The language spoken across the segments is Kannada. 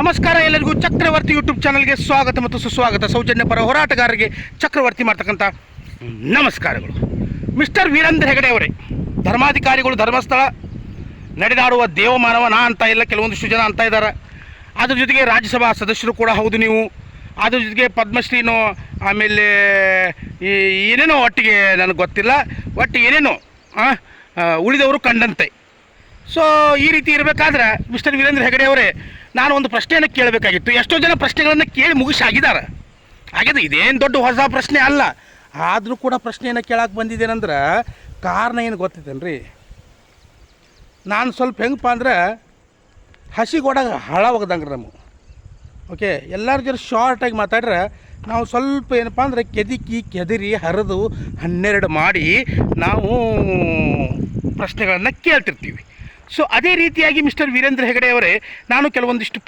ನಮಸ್ಕಾರ ಎಲ್ಲರಿಗೂ ಚಕ್ರವರ್ತಿ ಯೂಟ್ಯೂಬ್ ಚಾನಲ್ಗೆ ಸ್ವಾಗತ ಮತ್ತು ಸುಸ್ವಾಗತ. ಸೌಜನ್ಯ ಪರ ಹೋರಾಟಗಾರರಿಗೆ ಚಕ್ರವರ್ತಿ ಮಾಡ್ತಕ್ಕಂಥ ನಮಸ್ಕಾರಗಳು. ಮಿಸ್ಟರ್ ವೀರೇಂದ್ರ ಹೆಗಡೆ ಅವರೇ, ಧರ್ಮಾಧಿಕಾರಿಗಳು ಧರ್ಮಸ್ಥಳ ನಡೆದಾಡುವ ದೇವಮಾನವ ನಾ ಅಂತ ಇಲ್ಲ, ಕೆಲವೊಂದಿಷ್ಟು ಜನ ಅಂತ ಇದ್ದಾರೆ. ಅದ್ರ ಜೊತೆಗೆ ರಾಜ್ಯಸಭಾ ಸದಸ್ಯರು ಕೂಡ ಹೌದು ನೀವು. ಅದ್ರ ಜೊತೆಗೆ ಪದ್ಮಶ್ರೀನೋ ಆಮೇಲೆ ಏನೇನೋ ಒಟ್ಟಿಗೆ ನನಗೆ ಗೊತ್ತಿಲ್ಲ, ಒಟ್ಟು ಏನೇನೋ ಉಳಿದವರು ಕಂಡಂತೆ. ಸೊ ಈ ರೀತಿ ಇರಬೇಕಾದ್ರೆ ಮಿಸ್ಟರ್ ವೀರೇಂದ್ರ ಹೆಗಡೆ ಅವರೇ, ನಾನು ಒಂದು ಪ್ರಶ್ನೆಯನ್ನು ಕೇಳಬೇಕಾಗಿತ್ತು. ಎಷ್ಟೋ ಜನ ಪ್ರಶ್ನೆಗಳನ್ನು ಕೇಳಿ ಮುಗಿಸಾಗಿದ್ದಾರೆ. ಹಾಗಿದೆ, ಇದೇನು ದೊಡ್ಡ ಹೊಸ ಪ್ರಶ್ನೆ ಅಲ್ಲ. ಆದರೂ ಕೂಡ ಪ್ರಶ್ನೆಯನ್ನು ಕೇಳಕ್ಕೆ ಬಂದಿದ್ದೇನೆಂದ್ರೆ ಕಾರಣ ಏನು ಗೊತ್ತಿದ್ದೇನೆ. ನಾನು ಸ್ವಲ್ಪ ಹೆಂಗಪ್ಪ ಅಂದ್ರೆ ಹಸಿಗೊಡಗ ಹಳ ಒಗ್ದಂಗೆ ನಮಗೆ. ಓಕೆ, ಎಲ್ಲರೂ ಜನ ಶಾರ್ಟಾಗಿ ಮಾತಾಡ್ರೆ ನಾವು ಸ್ವಲ್ಪ ಏನಪ್ಪ ಅಂದ್ರೆ ಕೆದರಿ ಹರಿದು 12 ಮಾಡಿ ನಾವು ಪ್ರಶ್ನೆಗಳನ್ನು ಕೇಳ್ತಿರ್ತೀವಿ. ಸೊ ಅದೇ ರೀತಿಯಾಗಿ ಮಿಸ್ಟರ್ ವೀರೇಂದ್ರ ಹೆಗಡೆ ಅವರೇ, ನಾನು ಕೆಲವೊಂದಿಷ್ಟು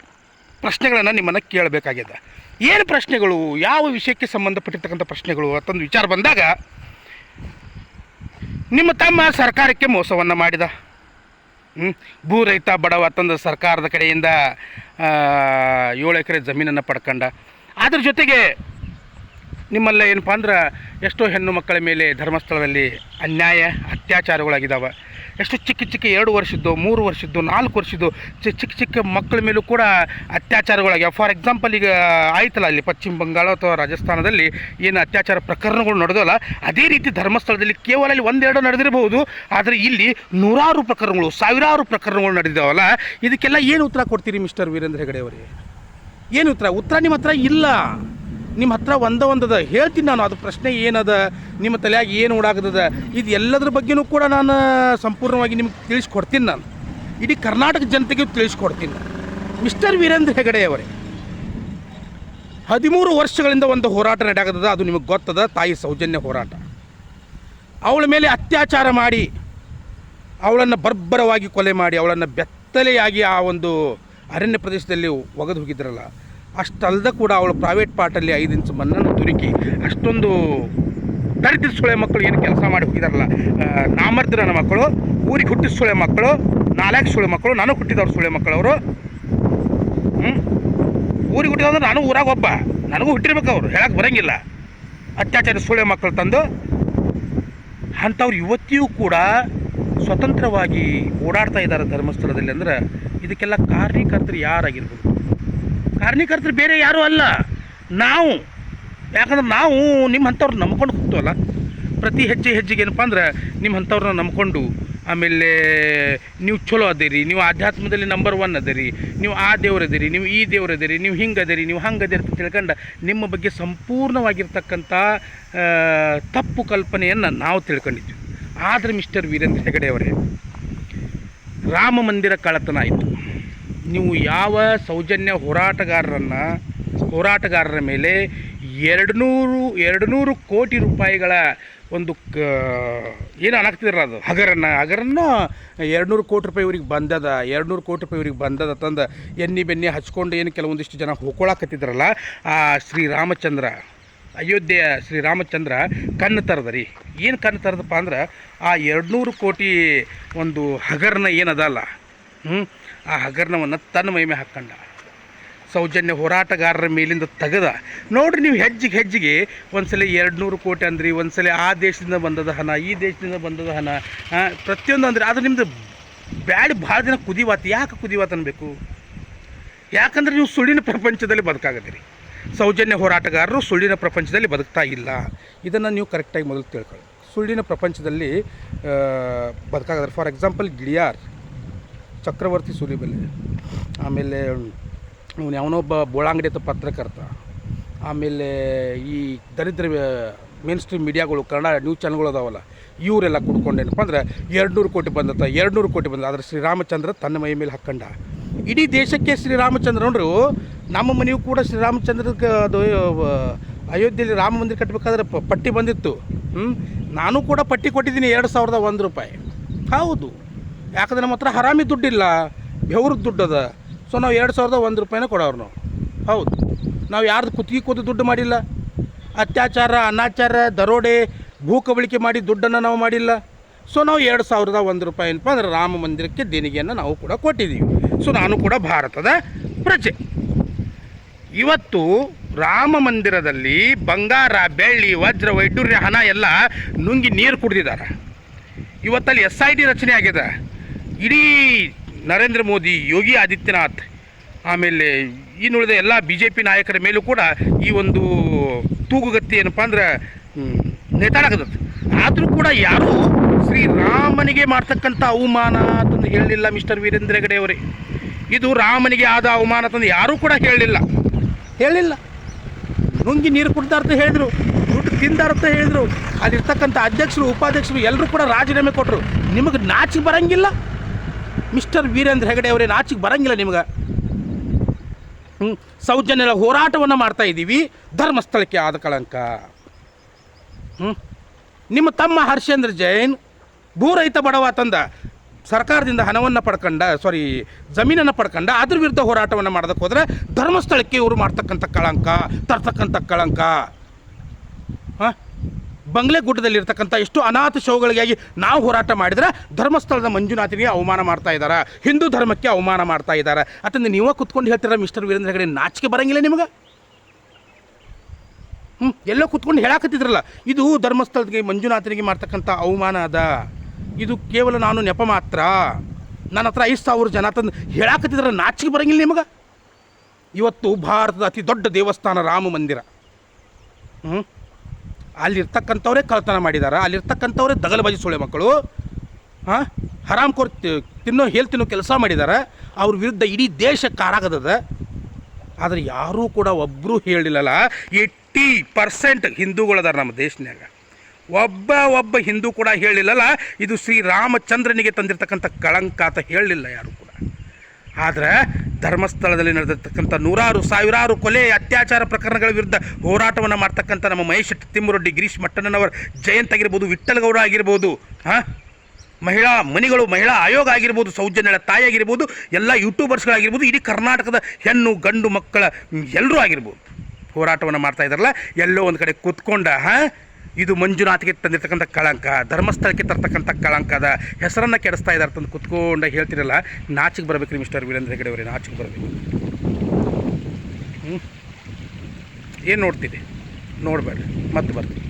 ಪ್ರಶ್ನೆಗಳನ್ನು ನಿಮ್ಮನ್ನು ಕೇಳಬೇಕಾಗಿದೆ. ಏನು ಪ್ರಶ್ನೆಗಳು, ಯಾವ ವಿಷಯಕ್ಕೆ ಸಂಬಂಧಪಟ್ಟಿರ್ತಕ್ಕಂಥ ಪ್ರಶ್ನೆಗಳು ಅಂತಂದು ವಿಚಾರ ಬಂದಾಗ, ನಿಮ್ಮ ತಮ್ಮ ಸರ್ಕಾರಕ್ಕೆ ಮೋಸವನ್ನು ಮಾಡಿದ, ಭೂ ರಹಿತ ಬಡವ ತಂದ ಸರ್ಕಾರದ ಕಡೆಯಿಂದ 7 ಎಕರೆ ಜಮೀನನ್ನು ಪಡ್ಕೊಂಡ. ಅದ್ರ ಜೊತೆಗೆ ನಿಮ್ಮಲ್ಲೇ ಏನಪ್ಪ ಅಂದ್ರೆ ಎಷ್ಟೋ ಹೆಣ್ಣು ಮಕ್ಕಳ ಮೇಲೆ ಧರ್ಮಸ್ಥಳದಲ್ಲಿ ಅನ್ಯಾಯ ಅತ್ಯಾಚಾರಗಳಾಗಿದ್ದಾವೆ. ಎಷ್ಟು ಚಿಕ್ಕ 2 ವರ್ಷದ್ದು, 3 ವರ್ಷದ್ದು, 4 ವರ್ಷದ್ದು ಚಿಕ್ಕ ಮಕ್ಕಳ ಮೇಲೂ ಕೂಡ ಅತ್ಯಾಚಾರಗಳಾಗ್ಯಾವ. ಫಾರ್ ಎಕ್ಸಾಂಪಲ್, ಈಗ ಆಯ್ತಲ್ಲ ಅಲ್ಲಿ ಪಶ್ಚಿಮ ಬಂಗಾಳ ಅಥವಾ ರಾಜಸ್ಥಾನದಲ್ಲಿ ಏನು ಅತ್ಯಾಚಾರ ಪ್ರಕರಣಗಳು ನಡೆದಲ್ಲ, ಅದೇ ರೀತಿ ಧರ್ಮಸ್ಥಳದಲ್ಲಿ ಕೇವಲ ಅಲ್ಲಿ 1-2 ನಡೆದಿರಬಹುದು, ಆದರೆ ಇಲ್ಲಿ ನೂರಾರು ಪ್ರಕರಣಗಳು, ಸಾವಿರಾರು ಪ್ರಕರಣಗಳು ನಡೆದಿದ್ದಾವಲ್ಲ. ಇದಕ್ಕೆಲ್ಲ ಏನು ಉತ್ತರ ಕೊಡ್ತೀರಿ ಮಿಸ್ಟರ್ ವೀರೇಂದ್ರ ಹೆಗಡೆ ಅವರೇ? ಏನು ಉತ್ತರ ನಿಮ್ಮ ಹತ್ರ ಇಲ್ಲ. ನಿಮ್ಮ ಹತ್ರ ಒಂದದ ಹೇಳ್ತೀನಿ ನಾನು. ಅದು ಪ್ರಶ್ನೆ ಏನದ, ನಿಮ್ಮ ತಲೆಯಾಗಿ ಏನು ಓಡಾಗದ, ಇದು ಎಲ್ಲದ್ರ ಬಗ್ಗೆನೂ ಕೂಡ ನಾನು ಸಂಪೂರ್ಣವಾಗಿ ನಿಮ್ಗೆ ತಿಳಿಸ್ಕೊಡ್ತೀನಿ. ನಾನು ಇಡೀ ಕರ್ನಾಟಕ ಜನತೆಗೆ ತಿಳಿಸ್ಕೊಡ್ತೀನಿ. ಮಿಸ್ಟರ್ ವೀರೇಂದ್ರ ಹೆಗಡೆ ಅವರೇ, 13 ವರ್ಷಗಳಿಂದ ಒಂದು ಹೋರಾಟ ನಡೆಯಾಗದ, ಅದು ನಿಮಗೆ ಗೊತ್ತದ, ತಾಯಿ ಸೌಜನ್ಯ ಹೋರಾಟ. ಅವಳ ಮೇಲೆ ಅತ್ಯಾಚಾರ ಮಾಡಿ, ಅವಳನ್ನು ಬರ್ಬರವಾಗಿ ಕೊಲೆ ಮಾಡಿ, ಅವಳನ್ನು ಬೆತ್ತಲೆಯಾಗಿ ಆ ಒಂದು ಅರಣ್ಯ ಪ್ರದೇಶದಲ್ಲಿ ಒಗೆದು ಹೋಗಿದ್ರಲ್ಲ. ಅಷ್ಟಲ್ಲದೆ ಕೂಡ ಅವಳು ಪ್ರೈವೇಟ್ ಪಾರ್ಟಲ್ಲಿ 5 ಇಂಚ್ ಮಣ್ಣನ್ನು ತುರುಕಿ ಅಷ್ಟೊಂದು ದರಿದ್ರ ಸೊಳೆ ಮಕ್ಕಳು ಏನು ಕೆಲಸ ಮಾಡಿ ಹೋಗಿದಾರಲ್ಲ, ನಾಮರ್ದ್ರ ನನ್ನ ಮಕ್ಕಳು, ಊರಿಗೆ ಹುಟ್ಟಿದ ಸೊಳೆ ಮಕ್ಕಳು, 4 ಸೊಳೆ ಮಕ್ಕಳು, ನಾನು ಹುಟ್ಟಿದವ್ರು ಸೊಳೆ ಮಕ್ಕಳವರು. ಊರಿಗೆ ಹುಟ್ಟಿದವ್ರು ನಾನು ಊರಾಗ ಒಬ್ಬ, ನನಗೂ ಹುಟ್ಟಿರ್ಬೇಕು, ಅವರು ಹೇಳಕ್ಕೆ ಬರೋಂಗಿಲ್ಲ. ಅತ್ಯಾಚಾರ ಸೊಳೆ ಮಕ್ಕಳು ತಂದು ಅಂಥವ್ರು ಇವತ್ತಿಯೂ ಕೂಡ ಸ್ವತಂತ್ರವಾಗಿ ಓಡಾಡ್ತಾ ಇದ್ದಾರೆ ಧರ್ಮಸ್ಥಳದಲ್ಲಿ. ಅಂದ್ರೆ ಇದಕ್ಕೆಲ್ಲ ಕಾರಣೀಕರ್ತರು ಯಾರಾಗಿರ್ಬೋದು? ಕಾರಣೀಕರ್ತರು ಬೇರೆ ಯಾರೂ ಅಲ್ಲ, ನಾವು. ಯಾಕಂದ್ರೆ ನಾವು ನಿಮ್ಮಂಥವ್ರು ನಂಬ್ಕೊಂಡು ಹೋಗ್ತೀವಲ್ಲ, ಪ್ರತಿ ಹೆಜ್ಜೆಗೆ ಏನಪ್ಪ ಅಂದ್ರೆ ನಿಮ್ಮಂಥವ್ರನ್ನ ನಂಬ್ಕೊಂಡು, ಆಮೇಲೆ ನೀವು ಚಲೋ ಅದಿರಿ, ನೀವು ಆಧ್ಯಾತ್ಮದಲ್ಲಿ ನಂಬರ್ 1 ಅದಿರಿ, ನೀವು ಆ ದೇವ್ರು ಅದಿರಿ, ನೀವು ಈ ದೇವ್ರು ಅದಿರಿ, ನೀವು ಹಿಂಗೆ ಅದಿರಿ, ನೀವು ಹಂಗೆ ಅದಿರಿ ಅಂತ ತಿಳ್ಕೊಂಡು ನಿಮ್ಮ ಬಗ್ಗೆ ಸಂಪೂರ್ಣವಾಗಿರ್ತಕ್ಕಂಥ ತಪ್ಪು ಕಲ್ಪನೆಯನ್ನು ನಾವು ತಿಳ್ಕೊಂಡಿದ್ವಿ. ಆದರೆ ಮಿಸ್ಟರ್ ವೀರೇಂದ್ರ ಹೆಗಡೆ ಅವರೇ, ರಾಮ ಮಂದಿರ ಕಳ್ಳತನ ಆಯಿತು. ನೀವು ಯಾವ ಸೌಜನ್ಯ ಹೋರಾಟಗಾರರ ಮೇಲೆ 200 ಕೋಟಿ ರೂಪಾಯಿಗಳ ಒಂದು ಏನು ಅನಾಗ್ತಿದ್ರಲ್ಲ, ಅದು ಹಗರನ್ನು 200 ಕೋಟಿ ರೂಪಾಯಿ ಇವ್ರಿಗೆ ಬಂದದ, 200 ಕೋಟಿ ರೂಪಾಯಿ ಇವ್ರಿಗೆ ಬಂದದ ತಂದು ಎಣ್ಣೆ ಬೆಣ್ಣೆ ಹಚ್ಕೊಂಡು ಏನು ಕೆಲವೊಂದಿಷ್ಟು ಜನ ಹೋಗ್ಕೊಳಕತ್ತಿದ್ರಲ್ಲ, ಆ ಶ್ರೀರಾಮಚಂದ್ರ, ಅಯೋಧ್ಯೆಯ ಶ್ರೀರಾಮಚಂದ್ರ ಕಣ್ಣು ತರದ ರೀ. ಏನು ಕಣ್ಣು ತರದಪ್ಪ ಅಂದ್ರೆ ಆ 200 ಕೋಟಿ ಒಂದು ಹಗರಣ ಏನದಲ್ಲ, ಆ ಹಗರಣವನ್ನು ತನ್ನ ಮೈಮೆ ಹಾಕ್ಕೊಂಡ. ಸೌಜನ್ಯ ಹೋರಾಟಗಾರರ ಮೇಲಿಂದ ತೆಗೆದ. ನೋಡ್ರಿ, ನೀವು ಹೆಜ್ಜೆಗೆ ಒಂದ್ಸಲ 200 ಕೋಟಿ ಅಂದ್ರಿ, ಒಂದ್ಸಲ ಆ ದೇಶದಿಂದ ಬಂದದ ಹಣ, ಈ ದೇಶದಿಂದ ಬಂದದ ಹಣ, ಪ್ರತಿಯೊಂದು ಅಂದ್ರೆ ಅದು ನಿಮ್ಮದು ಬ್ಯಾಡಿ ಭಾಳ ದಿನ ಕುದಿವಾತು. ಯಾಕೆ ಕುದಿವಾತು ಅನ್ಬೇಕು? ಯಾಕಂದ್ರೆ ನೀವು ಸುಳ್ಳಿನ ಪ್ರಪಂಚದಲ್ಲಿ ಬದುಕಾಗತ್ತೀರಿ. ಸೌಜನ್ಯ ಹೋರಾಟಗಾರರು ಸುಳ್ಳಿನ ಪ್ರಪಂಚದಲ್ಲಿ ಬದುಕ್ತಾ ಇಲ್ಲ. ಇದನ್ನು ನೀವು ಕರೆಕ್ಟಾಗಿ ಮೊದಲು ತಿಳ್ಕೊಳ್ಳಿ. ಸುಳ್ಳಿನ ಪ್ರಪಂಚದಲ್ಲಿ ಬದುಕಾಗದ್ರೆ, ಫಾರ್ ಎಕ್ಸಾಂಪಲ್ ಗಿಳಿಯಾರ್, ಚಕ್ರವರ್ತಿ ಸೂಲಿಬೆಲೆ, ಆಮೇಲೆ ಇವನು ಯಾವನೊಬ್ಬ ಬೋಳಾಂಗಡಿ ಅಂತ ಪತ್ರಕರ್ತ, ಆಮೇಲೆ ಈ ದರಿದ್ರ ಮೇನ್ ಸ್ಟ್ರೀಮ್ ಮೀಡಿಯಾಗಳು, ಕನ್ನಡ ನ್ಯೂಸ್ ಚಾನಲ್ಗಳು ಅದಾವಲ್ಲ, ಇವರೆಲ್ಲ ಕುಡ್ಕೊಂಡೇನಪ್ಪ ಅಂದ್ರೆ 200 ಕೋಟಿ ಬಂದತ್ತ, 200 ಕೋಟಿ ಬಂದ. ಆದರೆ ಶ್ರೀರಾಮಚಂದ್ರ ತನ್ನ ಮೈ ಮೇಲೆ ಹಾಕ್ಕೊಂಡ. ಇಡೀ ದೇಶಕ್ಕೆ ಶ್ರೀರಾಮಚಂದ್ರನರು, ನಮ್ಮ ಮನೆಯೂ ಕೂಡ ಶ್ರೀರಾಮಚಂದ್ರಕ್ಕೆ ಅದು ಅಯೋಧ್ಯೆಯಲ್ಲಿ ರಾಮ ಮಂದಿರ ಕಟ್ಟಬೇಕಾದ್ರೆ ಪಟ್ಟಿ ಬಂದಿತ್ತು. ನಾನು ಕೂಡ ಪಟ್ಟಿ ಕೊಟ್ಟಿದ್ದೀನಿ, 2001 ರೂಪಾಯಿ. ಹೌದು, ಯಾಕಂದ್ರೆ ನಮ್ಮ ಹತ್ರ ಹರಾಮಿ ದುಡ್ಡಿಲ್ಲ, ಬೆವ್ರದ್ದು ದುಡ್ಡದ. ಸೊ ನಾವು 2001 ರೂಪಾಯಿನ ಕೊಡೋರು ನಾವು. ಹೌದು, ನಾವು ಯಾರ್ದು ಕುತ್ತಿಗೆ ದುಡ್ಡು ಮಾಡಿಲ್ಲ. ಅತ್ಯಾಚಾರ, ಅನಾಚಾರ, ದರೋಡೆ, ಭೂ ಕಬಳಿಕೆ ಮಾಡಿ ದುಡ್ಡನ್ನು ನಾವು ಮಾಡಿಲ್ಲ. ಸೊ ನಾವು 2001 ರೂಪಾಯಿ ಏನಪ್ಪ ಅಂದ್ರೆ ರಾಮ ಮಂದಿರಕ್ಕೆ ದೇಣಿಗೆಯನ್ನು ನಾವು ಕೂಡ ಕೊಟ್ಟಿದ್ದೀವಿ. ಸೊ ನಾನು ಕೂಡ ಭಾರತದ ಪ್ರಜೆ. ಇವತ್ತು ರಾಮ ಮಂದಿರದಲ್ಲಿ ಬಂಗಾರ ಬೆಳ್ಳಿ ವಜ್ರ ವೈಡೂರ್ಯ ಹಣ ಎಲ್ಲ ನುಂಗಿ ನೀರು ಕುಡಿದಿದ್ದಾರೆ. ಇವತ್ತಲ್ಲಿ SIT ರಚನೆ ಆಗಿದೆ. ಇಡೀ ನರೇಂದ್ರ ಮೋದಿ, ಯೋಗಿ ಆದಿತ್ಯನಾಥ್, ಆಮೇಲೆ ಇನ್ನುಳಿದ ಎಲ್ಲ BJP ನಾಯಕರ ಮೇಲೂ ಕೂಡ ಈ ಒಂದು ತೂಗುಗತ್ತಿ ಏನಪ್ಪ ಅಂದ್ರೆ ನೇತಾಡಕತ್ತದ. ಆದರೂ ಕೂಡ ಯಾರೂ ಶ್ರೀರಾಮನಿಗೆ ಮಾಡ್ತಕ್ಕಂಥ ಅವಮಾನ ಅಂತಂದು ಹೇಳಲಿಲ್ಲ ಮಿಸ್ಟರ್ ವೀರೇಂದ್ರ ಹೆಗಡೆ ಅವರೇ. ಇದು ರಾಮನಿಗೆ ಆದ ಅವಮಾನ ತಂದು ಯಾರೂ ಕೂಡ ಹೇಳಿಲ್ಲ. ನುಂಗಿ ನೀರು ಕುಡ್ದಾರ್ಥ ಹೇಳಿದರು, ದುಡ್ಡು ತಿಂದಾರ್ಥ ಹೇಳಿದರು. ಅಲ್ಲಿರ್ತಕ್ಕಂಥ ಅಧ್ಯಕ್ಷರು, ಉಪಾಧ್ಯಕ್ಷರು ಎಲ್ಲರೂ ಕೂಡ ರಾಜೀನಾಮೆ ಕೊಟ್ಟರು. ನಿಮಗೆ ನಾಚಿಗೆ ಬರಂಗಿಲ್ಲ ಮಿಸ್ಟರ್ ವೀರೇಂದ್ರ ಹೆಗಡೆ ಅವರೇ, ನಾಚಿಗೆ ಬರಂಗಿಲ್ಲ ನಿಮ್ಗೆ. ಸೌಜನ್ಯದ ಹೋರಾಟವನ್ನು ಮಾಡ್ತಾ ಇದ್ದೀವಿ, ಧರ್ಮಸ್ಥಳಕ್ಕೆ ಆದ ಕಳಂಕ. ನಿಮ್ಮ ತಮ್ಮ ಹರ್ಷೇಂದ್ರ ಜೈನ್ ಭೂರಹಿತ ಬಡವ ತಂದ ಸರ್ಕಾರದಿಂದ ಹಣವನ್ನು ಜಮೀನನ್ನು ಪಡ್ಕೊಂಡ ಅದ್ರ ವಿರುದ್ಧ ಹೋರಾಟವನ್ನು ಮಾಡೋದಕ್ಕೆ ಹೋದರೆ ಧರ್ಮಸ್ಥಳಕ್ಕೆ ಇವರು ಮಾಡ್ತಕ್ಕಂಥ ಕಳಂಕ, ತರ್ತಕ್ಕಂಥ ಕಳಂಕ. ಬಂಗ್ಲೆ ಗುಡ್ಡದಲ್ಲಿರ್ತಕ್ಕಂಥ ಎಷ್ಟು ಅನಾಥ ಶವಗಳಿಗಾಗಿ ನಾವು ಹೋರಾಟ ಮಾಡಿದರೆ ಧರ್ಮಸ್ಥಳದ ಮಂಜುನಾಥನಿಗೆ ಅವಮಾನ ಮಾಡ್ತಾ ಇದ್ದಾರೆ, ಹಿಂದೂ ಧರ್ಮಕ್ಕೆ ಅವಮಾನ ಮಾಡ್ತಾ ಇದ್ದಾರೆ. ಅದನ್ನು ನೀವೇ ಕುತ್ಕೊಂಡು ಹೇಳ್ತೀರ ಮಿಸ್ಟರ್ ವೀರೇಂದ್ರ ಹೆಗಡೆ, ನಾಚಿಕೆ ಬರಂಗಿಲ್ಲ ನಿಮಗೆ? ಎಲ್ಲೋ ಕುತ್ಕೊಂಡು ಹೇಳಾಕತ್ತಿದ್ರಲ್ಲ, ಇದು ಧರ್ಮಸ್ಥಳಕ್ಕೆ ಮಂಜುನಾಥನಿಗೆ ಮಾಡ್ತಕ್ಕಂಥ ಅವಮಾನ ಅದ, ಇದು ಕೇವಲ ನಾನು ನೆಪ ಮಾತ್ರ, ನನ್ನ ಹತ್ರ 5,000 ಜನ ತಂದು ಹೇಳಾಕತ್ತಿದ್ರೆ ನಾಚಿಕೆ ಬರಂಗಿಲ್ಲ ನಿಮಗೆ? ಇವತ್ತು ಭಾರತದ ಅತಿ ದೊಡ್ಡ ದೇವಸ್ಥಾನ ರಾಮ ಮಂದಿರ, ಅಲ್ಲಿರ್ತಕ್ಕಂಥವರೇ ಕಳ್ತನ ಮಾಡಿದ್ದಾರೆ, ಅಲ್ಲಿರ್ತಕ್ಕಂಥವರೇ ದಗಲಬಾಜಿ ಸೊಳ್ಳೆ ಮಕ್ಕಳು, ಹರಾಮ್ಖೋರ್ ತಿನ್ನೋ ಕೆಲಸ ಮಾಡಿದ್ದಾರೆ. ಅವ್ರ ವಿರುದ್ಧ ಇಡೀ ದೇಶ ಕಾರಾಗದ. ಆದರೆ ಯಾರೂ ಕೂಡ ಒಬ್ಬರೂ ಹೇಳಿಲ್ಲಲ್ಲ. 80% ಹಿಂದೂಗಳದಾರ ನಮ್ಮ ದೇಶನ್ಯಾಗ, ಒಬ್ಬ ಹಿಂದೂ ಕೂಡ ಹೇಳಿಲ್ಲಲ್ಲ ಇದು ಶ್ರೀರಾಮಚಂದ್ರನಿಗೆ ತಂದಿರತಕ್ಕಂಥ ಕಳಂಕ ಅಂತ ಹೇಳಲಿಲ್ಲ ಯಾರು ಕೂಡ. ಆದರೆ ಧರ್ಮಸ್ಥಳದಲ್ಲಿ ನಡೆದಿರ್ತಕ್ಕಂಥ ನೂರಾರು ಸಾವಿರಾರು ಕೊಲೆ ಅತ್ಯಾಚಾರ ಪ್ರಕರಣಗಳ ವಿರುದ್ಧ ಹೋರಾಟವನ್ನು ಮಾಡ್ತಕ್ಕಂಥ ನಮ್ಮ ಮಹೇಶ್ ತಿಮ್ಮರೊಡ್ಡಿ, ಗಿರೀಶ್ ಮಟ್ಟಣ್ಣನವರ ಜಯಂತ್ ಆಗಿರ್ಬೋದು, ವಿಠ್ಠಲಗೌಡ ಆಗಿರ್ಬೋದು, ಮಹಿಳಾ ಆಯೋಗ ಆಗಿರ್ಬೋದು, ಸೌಜನ್ಯಳ ತಾಯಿ ಆಗಿರ್ಬೋದು, ಎಲ್ಲ ಯೂಟ್ಯೂಬರ್ಸ್ಗಳಾಗಿರ್ಬೋದು, ಇಡೀ ಕರ್ನಾಟಕದ ಹೆಣ್ಣು ಗಂಡು ಮಕ್ಕಳ ಎಲ್ಲರೂ ಆಗಿರ್ಬೋದು ಹೋರಾಟವನ್ನು ಮಾಡ್ತಾ ಇದ್ದಾರಲ್ಲ. ಎಲ್ಲೋ ಒಂದು ಕಡೆ ಕೂತ್ಕೊಂಡ ಇದು ಮಂಜುನಾಥಿಗೆ ತಂದಿರ್ತಕ್ಕಂಥ ಕಳಂಕ, ಧರ್ಮಸ್ಥಳಕ್ಕೆ ತರ್ತಕ್ಕಂಥ ಕಳಂಕದ ಹೆಸರನ್ನು ಕೆಡಿಸ್ತಾ ಇದ್ದಾರೆ ತಂದು ಕುತ್ಕೊಂಡ ಹೇಳ್ತಿರಲ್ಲ, ನಾಚಿಗೆ ಬರಬೇಕ್ರಿ ಮಿಸ್ಟರ್ ವೀರೇಂದ್ರ ಹೆಗಡೆ ಅವರೇ, ನಾಚಿಗೆ ಬರಬೇಕು. ಏನು ನೋಡ್ತಿದೆ? ನೋಡಬೇಡ್ರಿ, ಮತ್ತೆ ಬರ್ತೀವಿ.